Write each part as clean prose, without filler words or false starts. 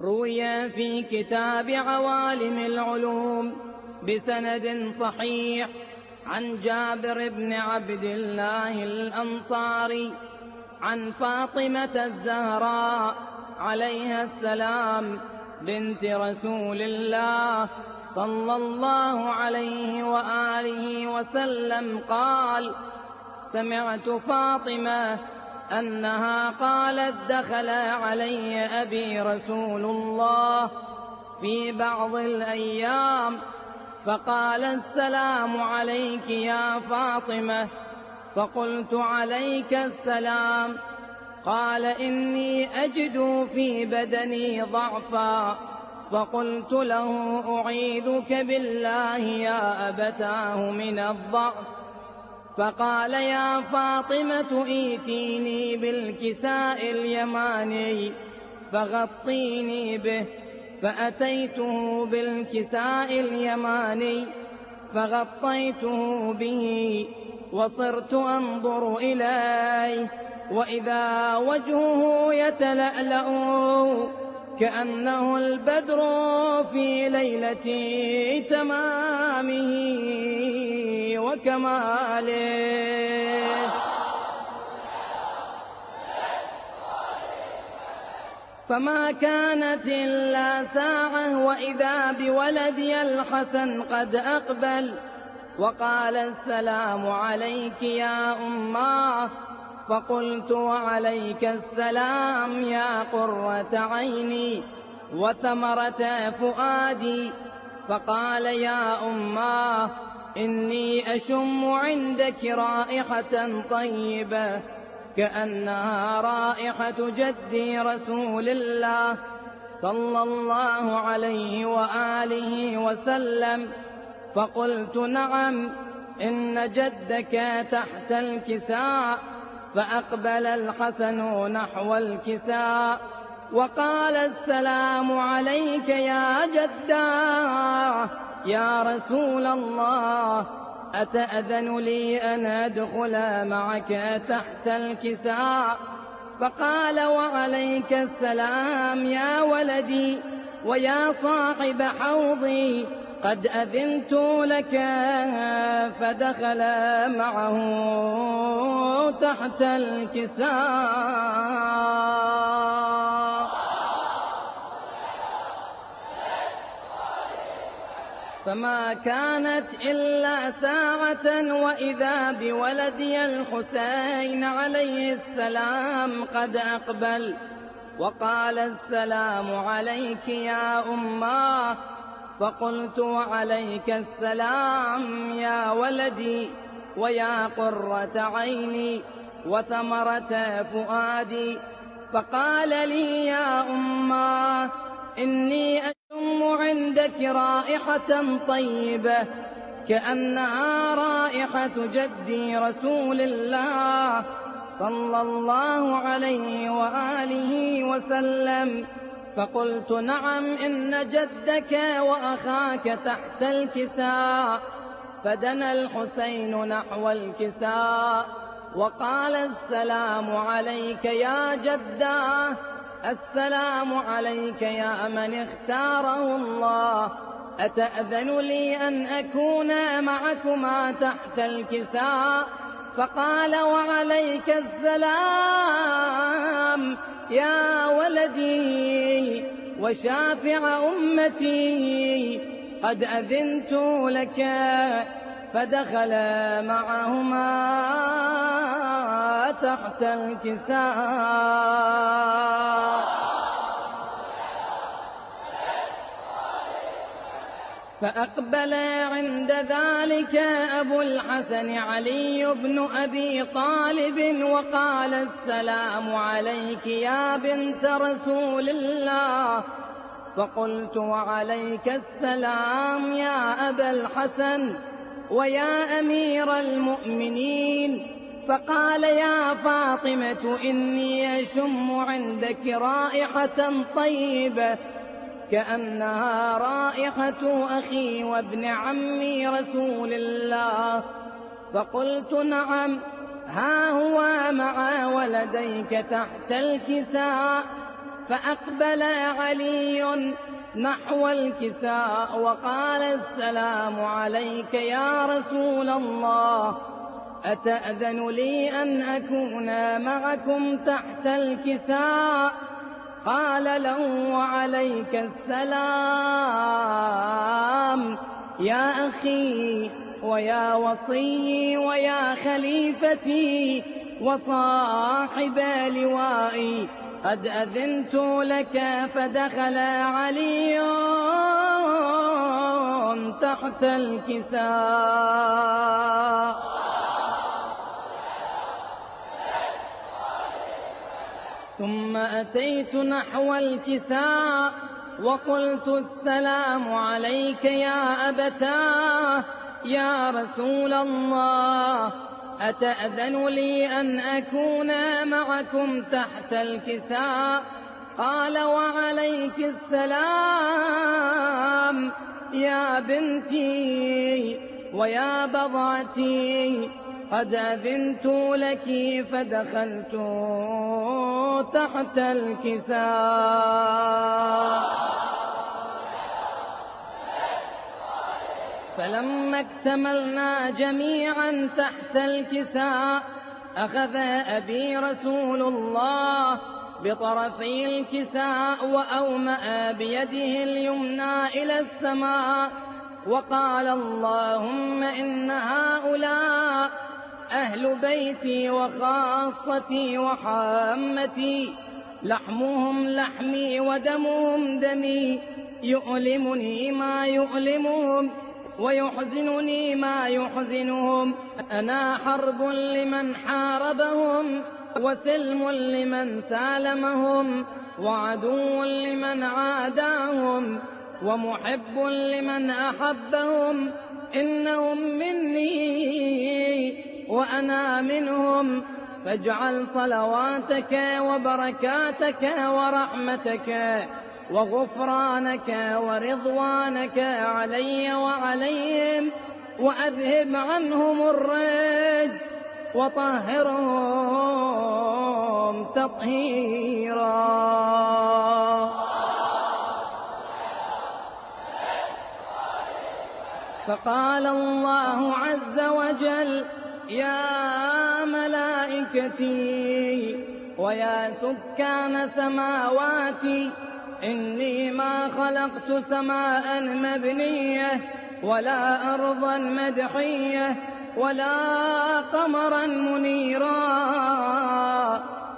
روي في كتاب عوالم العلوم بسند صحيح عن جابر بن عبد الله الأنصاري عن فاطمة الزهراء عليها السلام بنت رسول الله صلى الله عليه وآله وسلم قال: سمعت فاطمة أنها قالت: دخل علي أبي رسول الله في بعض الأيام فقال: السلام عليك يا فاطمة. فقلت: عليك السلام. قال: إني أجد في بدني ضعفا. فقلت له: أعيذك بالله يا أبتاه من الضعف. فقال: يا فاطمة ائتيني بالكساء اليماني فغطيني به. فأتيته بالكساء اليماني فغطيته به وصرت أنظر إليه وإذا وجهه يتلألأ كأنه البدر في ليلة تمامه وكماله. فما كانت إلا ساعة وإذا بولدي الحسن قد أقبل وقال: السلام عليك يا أماه. فقلت: وعليك السلام يا قرة عيني وثمرة فؤادي. فقال: يا أماه، إني أشم عندك رائحة طيبة كأنها رائحة جدي رسول الله صلى الله عليه وآله وسلم. فقلت: نعم، إن جدك تحت الكساء. فأقبل الحسن نحو الكساء وقال: السلام عليك يا جداه يا رسول الله، أتأذن لي أن أدخل معك تحت الكساء؟ فقال: وعليك السلام يا ولدي ويا صاحب حوضي، قد أذنت لك. فدخل معه تحت الكساء. فما كانت إلا ساعة وإذا بولدي الحسين عليه السلام قد أقبل وقال: السلام عليك يا أماه. فقلت: وعليك السلام يا ولدي ويا قرة عيني وثمرة فؤادي. فقال لي: يا أماه، إني أشم عندك رائحة طيبة كأنها رائحة جدي رسول الله صلى الله عليه وآله وسلم. فقلت: نعم، إن جدك وأخاك تحت الكساء. فدنا الحسين نحو الكساء وقال: السلام عليك يا جداه، السلام عليك يا من اختاره الله، أتأذن لي أن أكون معكما تحت الكساء؟ فقال: وعليك السلام يا ولدي وشافع أمتي، قد أذنت لك. فدخل معهما تحت الكساء. فأقبل عند ذلك أبو الحسن علي بن أبي طالب وقال: السلام عليك يا بنت رسول الله. فقلت: وعليك السلام يا أبا الحسن ويا أمير المؤمنين. فقال: يا فاطمة، إني أشم عندك رائحة طيبة كأنها رائحة أخي وابن عمي رسول الله. فقلت: نعم، ها هو مع ولديك تحت الكساء. فأقبل علي نحو الكساء وقال السلام عليك يا رسول الله، أتأذن لي أن أكون معكم تحت الكساء؟ قال له وعليك السلام يا أخي ويا وصي ويا خليفتي وصاحب لوائي، قد أذنت لك. فدخل علي تحت الكساء. ثم أتيت نحو الكساء وقلت السلام عليك يا أبتاه يا رسول الله، أتأذن لي أن أكون معكم تحت الكساء؟ قال وعليك السلام يا بنتي ويا بضعتي، قد أذنت لك. فدخلت تحت الكساء. فلما اكتملنا جميعا تحت الكساء أخذ أبي رسول الله بطرفي الكساء وأومأ بيده اليمنى إلى السماء وقال اللهم إن هؤلاء أهل بيتي وخاصتي وحامتي، لحمهم لحمي ودمهم دمي، يؤلمني ما يؤلمهم ويحزنني ما يحزنهم، أنا حرب لمن حاربهم وسلم لمن سالمهم وعدو لمن عاداهم ومحب لمن أحبهم، إنهم مني وأنا منهم، فاجعل صلواتك وبركاتك ورحمتك وغفرانك ورضوانك علي وعليهم، وأذهب عنهم الرجس وطهرهم تطهيرا. فقال الله عز وجل يا ملائكتي ويا سكان سماواتي، إني ما خلقت سماء مبنية ولا أرضا مدحية ولا قمرا منيرا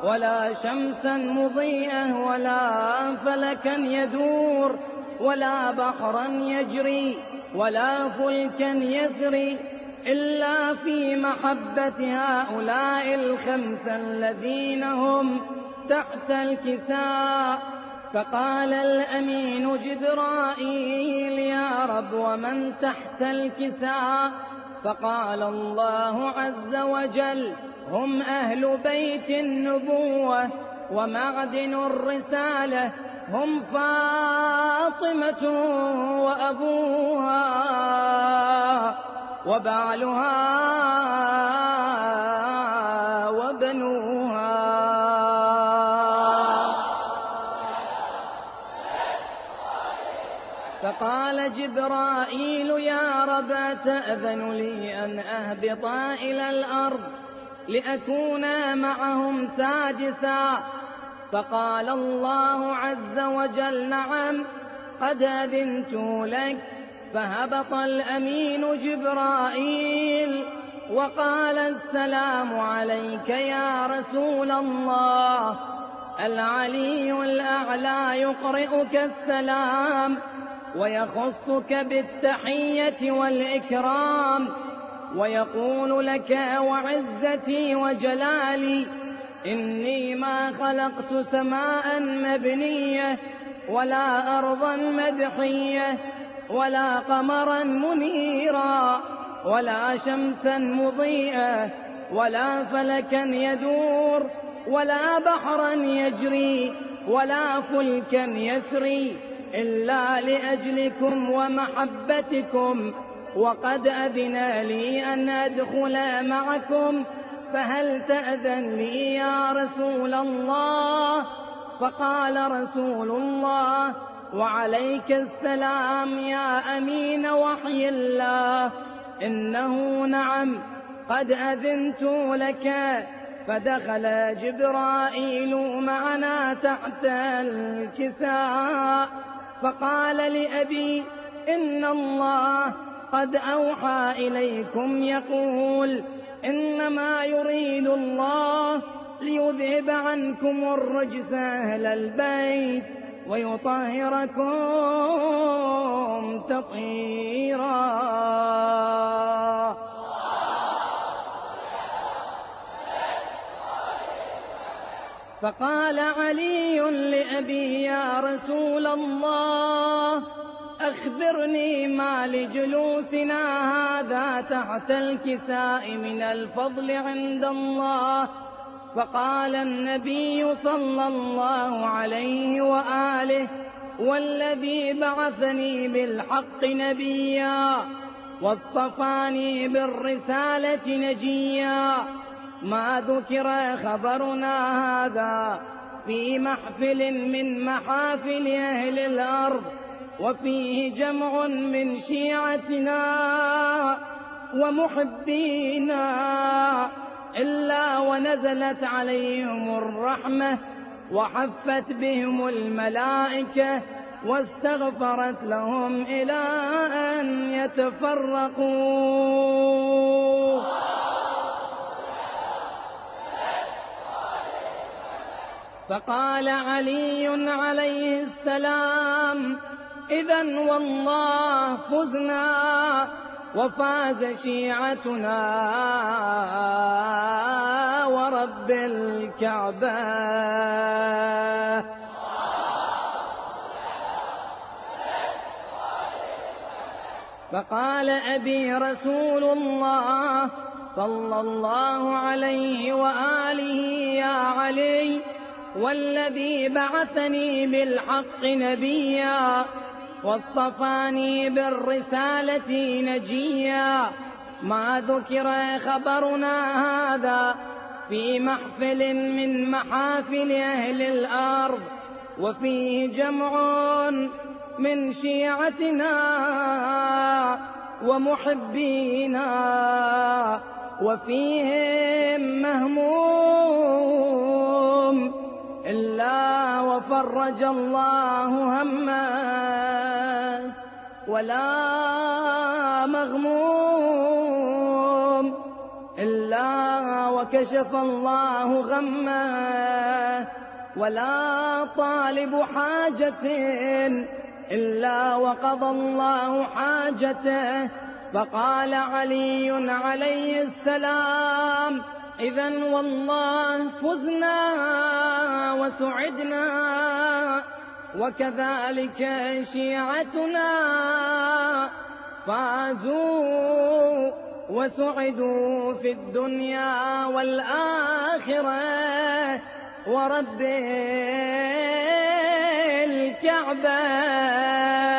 ولا شمسا مضيئة ولا فلكا يدور ولا بحرا يجري ولا فلكا يسري إلا في محبة هؤلاء الخمسة الذين هم تحت الكساء. فقال الأمين جبرائيل يا رب ومن تحت الكساء؟ فقال الله عز وجل هم أهل بيت النبوة ومعدن الرسالة، هم فاطمة وأبوها وبعلها وبنوها. فقال جبرائيل يا رب تأذن لي أن أهبط إلى الأرض لأكون معهم سادسا؟ فقال الله عز وجل نعم قد أذنت لك. فهبط الأمين جبرائيل وقال السلام عليك يا رسول الله. العلي الأعلى يقرئك السلام ويخصك بالتحية والإكرام ويقول لك وعزتي وجلالي إني ما خلقت سماء مبنية ولا أرضا مدحية ولا قمرا منيرا ولا شمسا مضيئة ولا فلكا يدور ولا بحرا يجري ولا فلكا يسري إلا لأجلكم ومحبتكم، وقد أذن لي أن أدخل معكم، فهل تأذن لي يا رسول الله؟ فقال رسول الله: وعليك السلام يا أمين وحي الله، إنه نعم قد أذنت لك. فدخل جبرائيل معنا تحت الكساء، فقال لأبي: إن الله قد أوحى إليكم يقول: إنما يريد الله ليذهب عنكم الرجس أهل البيت ويطهركم تطهيرا. فقال علي لأبي: يا رسول الله، أخبرني ما لجلوسنا هذا تحت الكساء من الفضل عند الله. فقال النبي صلى الله عليه وآله: والذي بعثني بالحق نبيا واصطفاني بالرسالة نجيا، ما ذكر خبرنا هذا في محفل من محافل أهل الأرض وفيه جمع من شيعتنا ومحبينا إلا ونزلت عليهم الرحمة وحفت بهم الملائكة واستغفرت لهم إلى أن يتفرقوا. فقال علي عليه السلام: إذن والله فزنا وفاز شيعتنا ورب الكعبة. فقال أبي: رسول الله صلى الله عليه وآله: يا علي، والذي بعثني بالحق نبيا واصطفاني بالرسالة نجيا، ما ذكر خبرنا هذا في محفل من محافل أهل الأرض وفيه جمع من شيعتنا ومحبينا وفيهم مهموم إلا وفرج الله همه، ولا مغموم إلا وكشف الله غمه، ولا طالب حاجة إلا وقضى الله حاجته. فقال علي عليه السلام: إذن والله فزنا وسعدنا، وكذلك شيعتنا فازوا وسعدوا في الدنيا والآخرة ورب الكعبة.